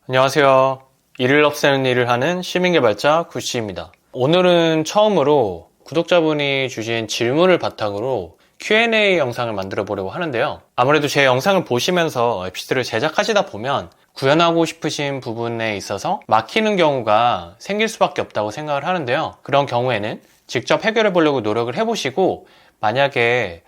안녕하세요. 일을 없애는 일을 하는 시민개발자 구씨입니다. 오늘은 처음으로 구독자분이 주신 질문을 바탕으로 Q&A 영상을 만들어 보려고 하는데요. 아무래도 제 영상을 보시면서 에피소드를 제작하시다 보면 구현하고 싶으신 부분에 있어서 막히는 경우가 생길 수밖에 없다고 생각을 하는데요. 그런 경우에는 직접 해결해 보려고 노력을 해보시고, 만약에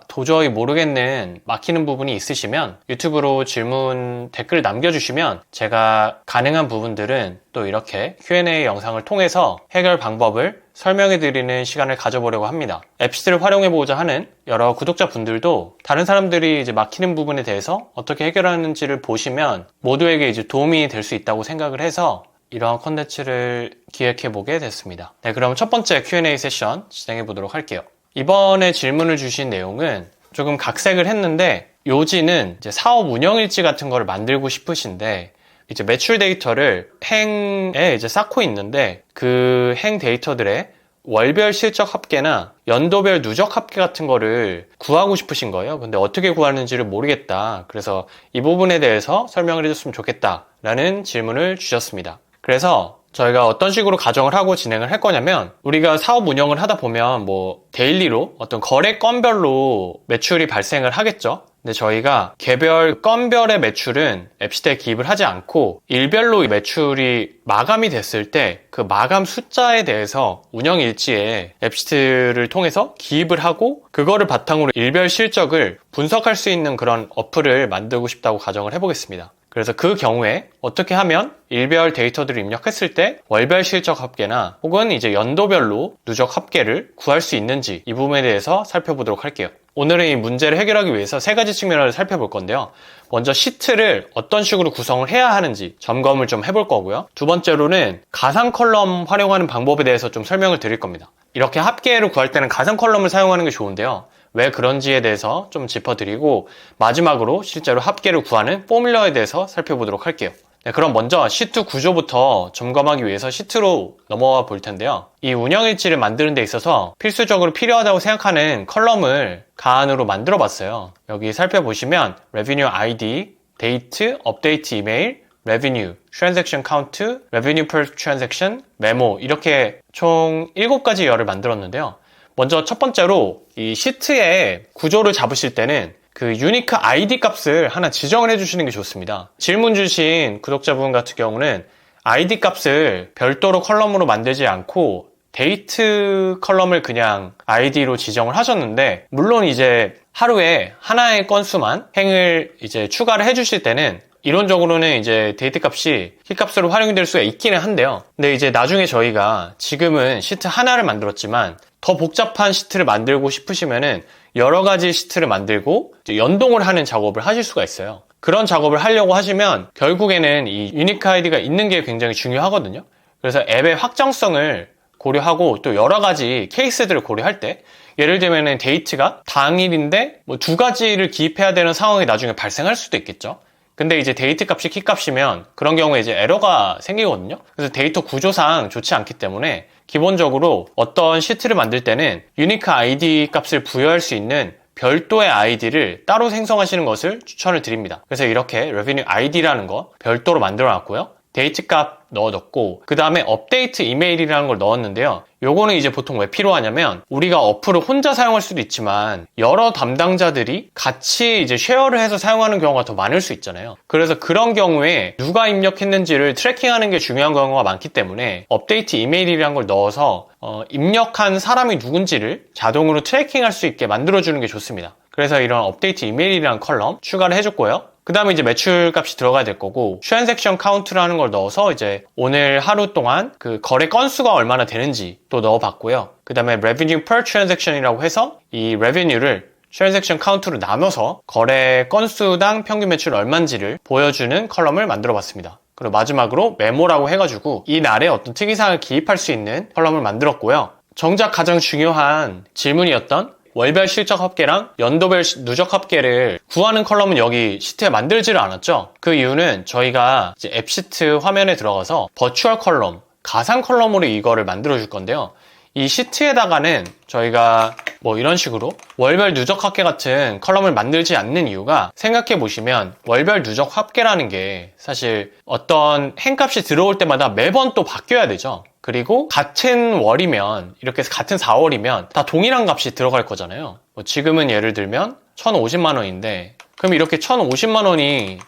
도저히 모르겠는 막히는 부분이 있으시면 유튜브로 질문 댓글 남겨주시면 제가 가능한 부분들은 또 이렇게 Q&A 영상을 통해서 해결 방법을 설명해 드리는 시간을 가져보려고 합니다. 에피스를 활용해 보고자 하는 여러 구독자분들도 다른 사람들이 이제 막히는 부분에 대해서 어떻게 해결하는지를 보시면 모두에게 이제 도움이 될 수 있다고 생각을 해서 이러한 컨텐츠를 기획해 보게 됐습니다. 네, 그럼 첫 번째 Q&A 세션 진행해 보도록 할게요. 이번에 질문을 주신 내용은 조금 각색을 했는데, 요지는 이제 사업 운영일지 같은 거를 만들고 싶으신데, 이제 매출 데이터를 행에 이제 쌓고 있는데, 그 행 데이터들의 월별 실적 합계나 연도별 누적 합계 같은 거를 구하고 싶으신 거예요. 근데 어떻게 구하는지를 모르겠다. 그래서 이 부분에 대해서 설명을 해줬으면 좋겠다 라는 질문을 주셨습니다. 그래서 저희가 어떤 식으로 가정을 하고 진행을 할 거냐면, 우리가 사업 운영을 하다 보면 데일리로 어떤 거래 건별로 매출이 발생을 하겠죠. 근데 저희가 개별 건별의 매출은 앱시트에 기입을 하지 않고 일별로 매출이 마감이 됐을 때 그 마감 숫자에 대해서 운영일지에 앱시트를 통해서 기입을 하고, 그거를 바탕으로 일별 실적을 분석할 수 있는 그런 어플을 만들고 싶다고 가정을 해보겠습니다. 그래서 그 경우에 어떻게 하면 일별 데이터들을 입력했을 때 월별 실적 합계나 혹은 이제 연도별로 누적 합계를 구할 수 있는지, 이 부분에 대해서 살펴보도록 할게요. 오늘은 이 문제를 해결하기 위해서 세 가지 측면을 살펴볼 건데요. 먼저 시트를 어떤 식으로 구성을 해야 하는지 점검을 좀 해볼 거고요. 두 번째로는 가상 컬럼 활용하는 방법에 대해서 좀 설명을 드릴 겁니다. 이렇게 합계를 구할 때는 가상 컬럼을 사용하는 게 좋은데요. 왜 그런지에 대해서 좀 짚어드리고, 마지막으로 실제로 합계를 구하는 포뮬러에 대해서 살펴보도록 할게요. 네, 그럼 먼저 시트 구조부터 점검하기 위해서 시트로 넘어와 볼 텐데요. 이 운영일지를 만드는 데 있어서 필수적으로 필요하다고 생각하는 컬럼을 가안으로 만들어 봤어요. 여기 살펴보시면 Revenue ID, Date, Update Email, Revenue, Transaction Count, Revenue per Transaction, Memo, 이렇게 총 7가지 열을 만들었는데요. 먼저 첫 번째로 이 시트의 구조를 잡으실 때는 그 유니크 ID 값을 하나 지정을 해주시는 게 좋습니다. 질문 주신 구독자분 같은 경우는 ID 값을 별도로 컬럼으로 만들지 않고 데이트 컬럼을 그냥 ID로 지정을 하셨는데, 물론 이제 하루에 하나의 건수만 행을 이제 추가를 해주실 때는 이론적으로는 이제 데이트 값이 키 값으로 활용이 될 수가 있기는 한데요. 근데 이제 나중에 저희가 지금은 시트 하나를 만들었지만 더 복잡한 시트를 만들고 싶으시면은 여러 가지 시트를 만들고 연동을 하는 작업을 하실 수가 있어요. 그런 작업을 하려고 하시면 결국에는 이 유니크 아이디가 있는 게 굉장히 중요하거든요. 그래서 앱의 확장성을 고려하고 또 여러 가지 케이스들을 고려할 때, 예를 들면은 데이트가 당일인데 2가지를 기입해야 되는 상황이 나중에 발생할 수도 있겠죠. 근데 이제 데이트 값이 키 값이면 그런 경우에 이제 에러가 생기거든요. 그래서 데이터 구조상 좋지 않기 때문에 기본적으로 어떤 시트를 만들 때는 유니크 아이디 값을 부여할 수 있는 별도의 아이디를 따로 생성하시는 것을 추천을 드립니다. 그래서 이렇게 Revenue ID라는 거 별도로 만들어 놨고요. 데이트 값 넣어뒀고, 그 다음에 업데이트 이메일이라는 걸 넣었는데요. 요거는 이제 보통 왜 필요하냐면, 우리가 어플을 혼자 사용할 수도 있지만 여러 담당자들이 같이 이제 쉐어를 해서 사용하는 경우가 더 많을 수 있잖아요. 그래서 그런 경우에 누가 입력했는지를 트래킹하는 게 중요한 경우가 많기 때문에 업데이트 이메일이라는 걸 넣어서 입력한 사람이 누군지를 자동으로 트래킹할 수 있게 만들어주는 게 좋습니다. 그래서 이런 업데이트 이메일이라는 컬럼 추가를 해줬고요. 그 다음에 이제 매출 값이 들어가야 될 거고, 트랜잭션 카운트라는 걸 넣어서 이제 오늘 하루 동안 그 거래 건수가 얼마나 되는지 또 넣어봤고요. 그 다음에 Revenue per Transaction이라고 해서 이 Revenue를 트랜잭션 카운트로 나눠서 거래 건수당 평균 매출 얼마인지를 보여주는 컬럼을 만들어 봤습니다. 그리고 마지막으로 메모라고 해가지고 이 날에 어떤 특이사항을 기입할 수 있는 컬럼을 만들었고요. 정작 가장 중요한 질문이었던 월별 실적 합계랑 연도별 누적 합계를 구하는 컬럼은 여기 시트에 만들지를 않았죠. 그 이유는 저희가 이제 앱 시트 화면에 들어가서 버추얼 컬럼, 가상 컬럼으로 이거를 만들어 줄 건데요. 이 시트에다가는 저희가 뭐 이런 식으로 월별 누적 합계 같은 컬럼을 만들지 않는 이유가, 생각해 보시면 월별 누적 합계라는 게 사실 어떤 행값이 들어올 때마다 매번 또 바뀌어야 되죠. 그리고 같은 월이면, 이렇게 같은 4월이면 다 동일한 값이 들어갈 거잖아요. 뭐 지금은 예를 들면 1,050만 원인데 그럼 이렇게 1,050만 원이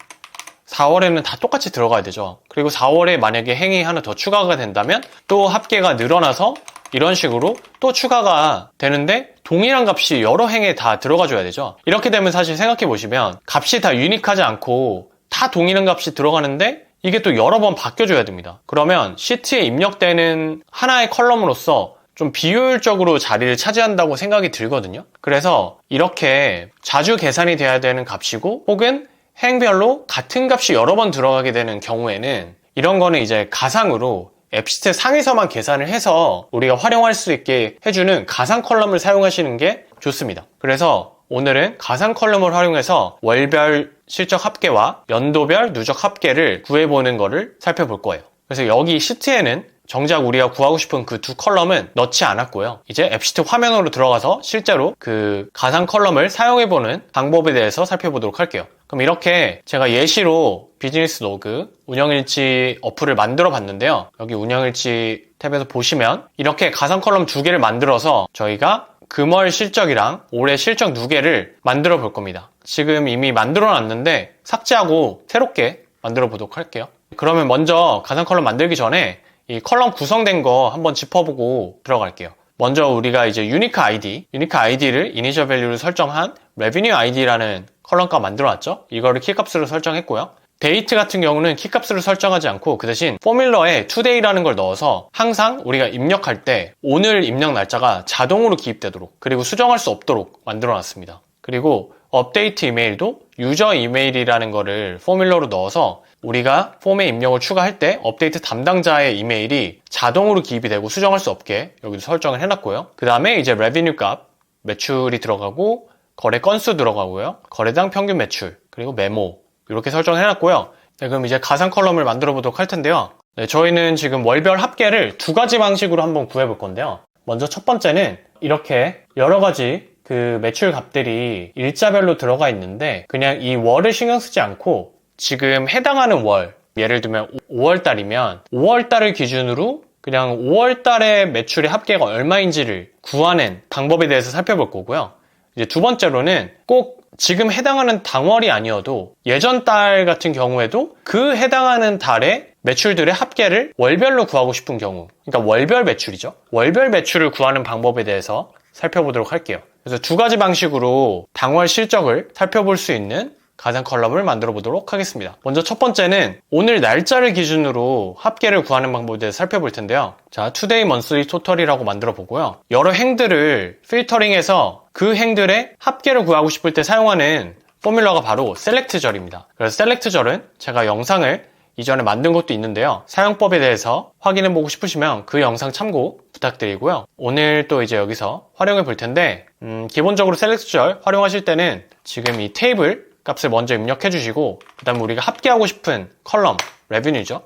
4월에는 다 똑같이 들어가야 되죠. 그리고 4월에 만약에 행이 하나 더 추가가 된다면 또 합계가 늘어나서 이런 식으로 또 추가가 되는데 동일한 값이 여러 행에 다 들어가 줘야 되죠. 이렇게 되면 사실 생각해 보시면 값이 다 유니크하지 않고 다 동일한 값이 들어가는데 이게 또 여러 번 바뀌어줘야 됩니다. 그러면 시트에 입력되는 하나의 컬럼으로서 좀 비효율적으로 자리를 차지한다고 생각이 들거든요. 그래서 이렇게 자주 계산이 돼야 되는 값이고 혹은 행별로 같은 값이 여러 번 들어가게 되는 경우에는 이런 거는 이제 가상으로 앱시트 상에서만 계산을 해서 우리가 활용할 수 있게 해주는 가상 컬럼을 사용하시는 게 좋습니다. 그래서 오늘은 가상 컬럼을 활용해서 월별 실적 합계와 연도별 누적 합계를 구해보는 거를 살펴볼 거예요. 그래서 여기 시트에는 정작 우리가 구하고 싶은 그 두 컬럼은 넣지 않았고요. 이제 앱시트 화면으로 들어가서 실제로 그 가상 컬럼을 사용해보는 방법에 대해서 살펴보도록 할게요. 그럼 이렇게 제가 예시로 비즈니스 로그 운영일지 어플을 만들어 봤는데요. 여기 운영일지 탭에서 보시면 이렇게 가상 컬럼 두 개를 만들어서 저희가 금월 실적이랑 올해 실적 두 개를 만들어 볼 겁니다. 지금 이미 만들어 놨는데 삭제하고 새롭게 만들어 보도록 할게요. 그러면 먼저 가상 컬럼 만들기 전에 이 컬럼 구성된 거 한번 짚어보고 들어갈게요. 먼저 우리가 이제 유니크 아이디를 이니셜 밸류로 설정한 revenue id라는 컬럼값 만들어놨죠. 이거를 키값으로 설정했고요. 데이트 같은 경우는 키값으로 설정하지 않고 그 대신 포뮬러에 today라는 걸 넣어서 항상 우리가 입력할 때 오늘 입력 날짜가 자동으로 기입되도록, 그리고 수정할 수 없도록 만들어놨습니다. 그리고 업데이트 이메일도 유저 이메일이라는 거를 포뮬러로 넣어서 우리가 폼에 입력을 추가할 때 업데이트 담당자의 이메일이 자동으로 기입이 되고 수정할 수 없게 여기도 설정을 해놨고요. 그 다음에 이제 레비뉴 값, 매출이 들어가고 거래 건수 들어가고요. 거래당 평균 매출, 그리고 메모 이렇게 설정을 해놨고요. 네, 그럼 이제 가상 컬럼을 만들어 보도록 할 텐데요. 네, 저희는 지금 월별 합계를 두 가지 방식으로 한번 구해볼 건데요. 먼저 첫 번째는 이렇게 여러 가지 그 매출 값들이 일자별로 들어가 있는데 그냥 이 월을 신경 쓰지 않고 지금 해당하는 월, 예를 들면 5월달이면 5월달을 기준으로 그냥 5월달의 매출의 합계가 얼마인지를 구하는 방법에 대해서 살펴볼 거고요. 이제 두 번째로는 꼭 지금 해당하는 당월이 아니어도 예전 달 같은 경우에도 그 해당하는 달의 매출들의 합계를 월별로 구하고 싶은 경우, 그러니까 월별 매출이죠. 월별 매출을 구하는 방법에 대해서 살펴보도록 할게요. 그래서 두 가지 방식으로 당월 실적을 살펴볼 수 있는 가상 컬럼을 만들어 보도록 하겠습니다. 먼저 첫 번째는 오늘 날짜를 기준으로 합계를 구하는 방법에 대해서 살펴볼 텐데요. 자, today monthly total이라고 만들어 보고요. 여러 행들을 필터링해서 그 행들의 합계를 구하고 싶을 때 사용하는 포뮬러가 바로 select절입니다. 그래서 select절은 제가 영상을 이전에 만든 것도 있는데요. 사용법에 대해서 확인해 보고 싶으시면 그 영상 참고 부탁드리고요. 오늘 또 이제 여기서 활용해 볼 텐데 기본적으로 select절 활용하실 때는 지금 이 테이블 값을 먼저 입력해 주시고 그 다음에 우리가 합계하고 싶은 컬럼, 레비뉴죠.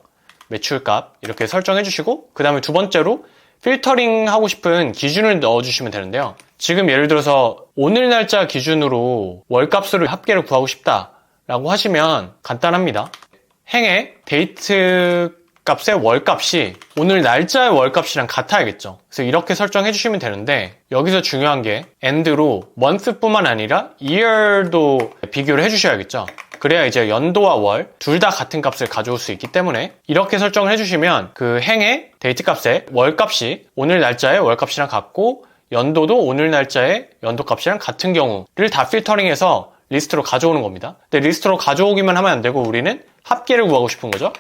매출값 이렇게 설정해 주시고 그 다음에 두 번째로 필터링 하고 싶은 기준을 넣어 주시면 되는데요. 지금 예를 들어서 오늘 날짜 기준으로 월값으로 합계를 구하고 싶다 라고 하시면 간단합니다. 행의 데이트 값의 월값이 오늘 날짜의 월값이랑 같아야겠죠. 그래서 이렇게 설정해 주시면 되는데 여기서 중요한 게 end로 month뿐만 아니라 year도 비교를 해 주셔야겠죠. 그래야 이제 연도와 월 둘 다 같은 값을 가져올 수 있기 때문에 이렇게 설정을 해주시면 그 행의 데이트 값의 월값이 오늘 날짜의 월값이랑 같고 연도도 오늘 날짜의 연도값이랑 같은 경우를 다 필터링해서 리스트로 가져오는 겁니다. 근데 리스트로 가져오기만 하면 안 되고 우리는 합계를 구하고 싶은 거죠.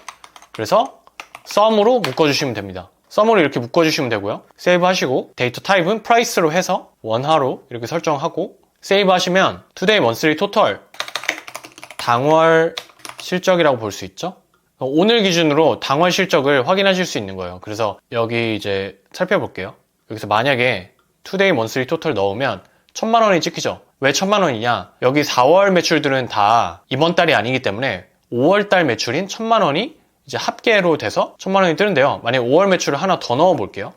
그래서 sum으로 묶어주시면 됩니다. sum으로 이렇게 묶어주시면 되고요. 세이브 하시고 데이터 타입은 price로 해서 원화로 이렇게 설정하고 세이브 하시면 today monthly total 당월 실적이라고 볼 수 있죠. 오늘 기준으로 당월 실적을 확인하실 수 있는 거예요. 그래서 여기 이제 살펴볼게요. 여기서 만약에 today monthly total 넣으면 1,000만 원이 찍히죠. 왜 1,000만 원이냐? 여기 4월 매출들은 다 이번 달이 아니기 때문에 5월 달 매출인 1,000만 원이 이제 합계로 돼서 1,000만 원이 뜨는데요. 만약에 5월 매출을 하나 더 넣어 볼게요.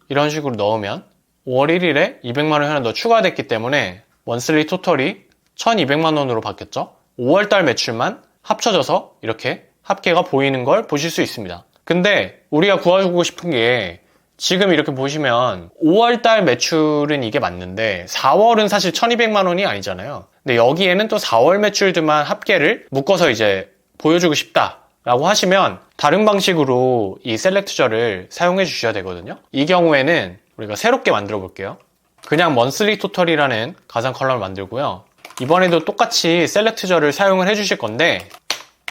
이런 식으로 넣으면 5월 1일에 200만 원 하나 더 추가됐기 때문에 먼슬리 토털이 1200만 원으로 바뀌었죠. 5월달 매출만 합쳐져서 이렇게 합계가 보이는 걸 보실 수 있습니다. 근데 우리가 구하고 싶은 게 지금 이렇게 보시면 5월달 매출은 이게 맞는데 4월은 사실 1200만 원이 아니잖아요. 근데 여기에는 또 4월 매출들만 합계를 묶어서 이제 보여주고 싶다라고 하시면 다른 방식으로 이 셀렉트저를 사용해 주셔야 되거든요. 이 경우에는 우리가 새롭게 만들어 볼게요. 그냥 먼슬리 토털이라는 가상 컬럼을 만들고요. 이번에도 똑같이 셀렉트저를 사용을 해 주실 건데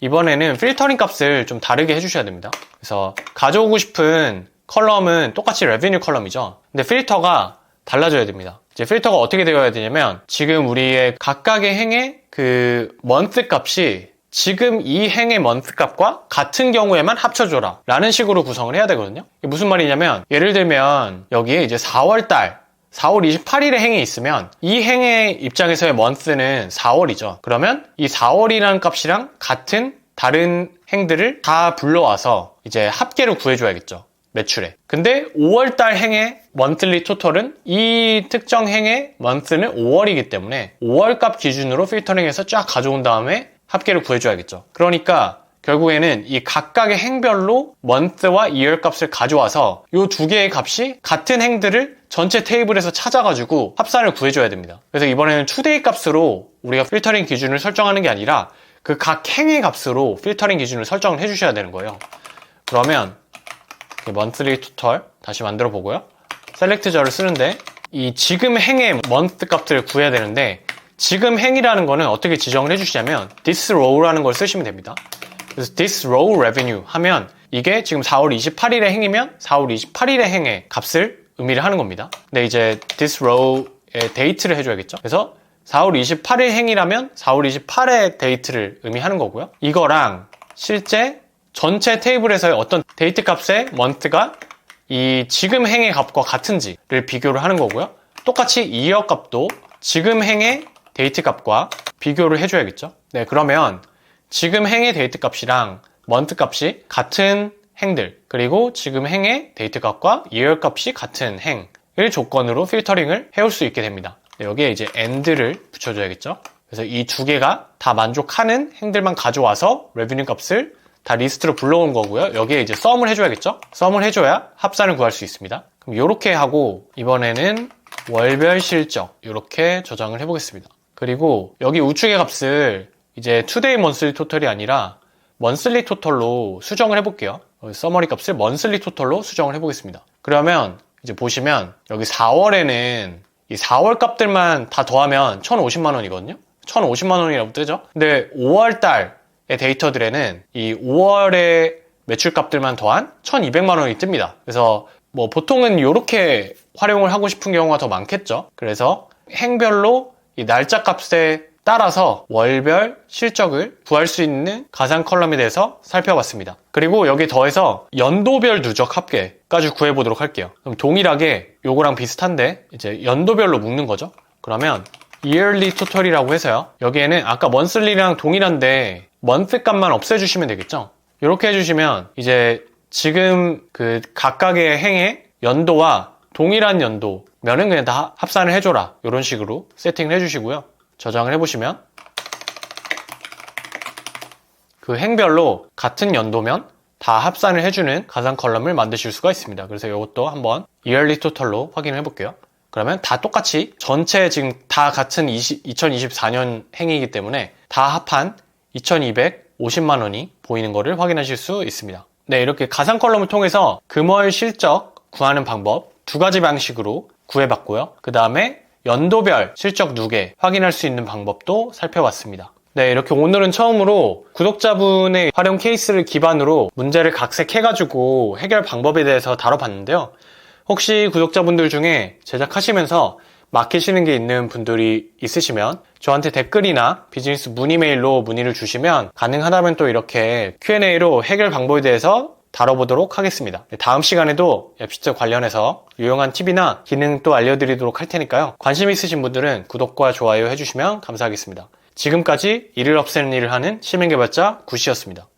이번에는 필터링 값을 좀 다르게 해주셔야 됩니다. 그래서 가져오고 싶은 컬럼은 똑같이 레비뉴 컬럼이죠. 근데 필터가 달라져야 됩니다. 이제 필터가 어떻게 되어야 되냐면 지금 우리의 각각의 행의 그 month 값이 지금 이 행의 month 값과 같은 경우에만 합쳐줘라 라는 식으로 구성을 해야 되거든요. 이게 무슨 말이냐면 예를 들면 여기에 이제 4월 28일에 행이 있으면 이 행의 입장에서의 month는 4월이죠. 그러면 이 4월이라는 값이랑 같은 다른 행들을 다 불러와서 이제 합계를 구해줘야겠죠. 매출에. 근데 5월달 행의 monthly total은 이 특정 행의 month는 5월이기 때문에 5월 값 기준으로 필터링해서 쫙 가져온 다음에 합계를 구해줘야겠죠. 그러니까 결국에는 이 각각의 행별로 month와 year 값을 가져와서 이 두 개의 값이 같은 행들을 전체 테이블에서 찾아가지고 합산을 구해줘야 됩니다. 그래서 이번에는 today 값으로 우리가 필터링 기준을 설정하는 게 아니라 그 각 행의 값으로 필터링 기준을 설정을 해주셔야 되는 거예요. 그러면 monthly total 다시 만들어 보고요. 셀렉트저를 쓰는데 이 지금 행의 month 값을 구해야 되는데 지금 행이라는 거는 어떻게 지정을 해주시냐면 this row라는 걸 쓰시면 됩니다. 그래서 this row revenue 하면 이게 지금 4월 28일의 행이면 4월 28일의 행의 값을 의미를 하는 겁니다. 근데 이제 this row의 데이트를 해줘야겠죠. 그래서 4월 28일 행이라면 4월 28의 데이트를 의미하는 거고요. 이거랑 실제 전체 테이블에서의 어떤 데이트 값의 month가 이 지금 행의 값과 같은지를 비교를 하는 거고요. 똑같이 year 값도 지금 행의 데이트 값과 비교를 해줘야겠죠. 네, 그러면 지금 행의 데이트 값이랑 month 값이 같은 행들, 그리고 지금 행의 데이트 값과 year 값이 같은 행을 조건으로 필터링을 해올 수 있게 됩니다. 네, 여기에 이제 and를 붙여줘야겠죠. 그래서 이 두 개가 다 만족하는 행들만 가져와서 레비뉴 값을 다 리스트로 불러온 거고요. 여기에 이제 썸을 해줘야겠죠. 썸을 해줘야 합산을 구할 수 있습니다. 그럼 이렇게 하고 이번에는 월별 실적 이렇게 저장을 해보겠습니다. 그리고 여기 우측의 값을 이제 today monthly total이 아니라 monthly total로 수정을 해볼게요. 서머리 값을 monthly total로 수정을 해보겠습니다. 그러면 이제 보시면 여기 4월에는 이 4월 값들만 다 더하면 1,050만 원이거든요. 1,050만 원이라고 뜨죠. 근데 5월 달의 데이터들에는 이 5월의 매출 값들만 더한 1,200만 원이 뜹니다. 그래서 뭐 보통은 이렇게 활용을 하고 싶은 경우가 더 많겠죠. 그래서 행별로 이 날짜 값에 따라서 월별 실적을 구할 수 있는 가상 컬럼에 대해서 살펴봤습니다. 그리고 여기에 더해서 연도별 누적 합계까지 구해보도록 할게요. 그럼 동일하게 요거랑 비슷한데 이제 연도별로 묶는 거죠. 그러면 yearly total이라고 해서요. 여기에는 아까 monthly랑 동일한데 month 값만 없애주시면 되겠죠. 이렇게 해주시면 이제 지금 그 각각의 행의 연도와 동일한 연도면은 그냥 다 합산을 해줘라. 이런 식으로 세팅을 해주시고요. 저장을 해보시면 그 행별로 같은 연도면 다 합산을 해주는 가상 컬럼을 만드실 수가 있습니다. 그래서 이것도 한번 yearly total로 확인을 해볼게요. 그러면 다 똑같이 전체 지금 다 같은 2024년 행이기 때문에 다 합한 2250만 원이 보이는 것을 확인하실 수 있습니다. 네, 이렇게 가상 컬럼을 통해서 금월 실적 구하는 방법 두 가지 방식으로 구해봤고요. 그 다음에 연도별 실적 누계 확인할 수 있는 방법도 살펴봤습니다. 네, 이렇게 오늘은 처음으로 구독자분의 활용 케이스를 기반으로 문제를 각색해가지고 해결 방법에 대해서 다뤄봤는데요. 혹시 구독자분들 중에 제작하시면서 막히시는 게 있는 분들이 있으시면 저한테 댓글이나 비즈니스 문의메일로 문의를 주시면 가능하다면 또 이렇게 Q&A로 해결 방법에 대해서 다뤄보도록 하겠습니다. 다음 시간에도 앱시트 관련해서 유용한 팁이나 기능 또 알려드리도록 할 테니까요. 관심 있으신 분들은 구독과 좋아요 해주시면 감사하겠습니다. 지금까지 일을 없애는 일을 하는 시민개발자 구시였습니다.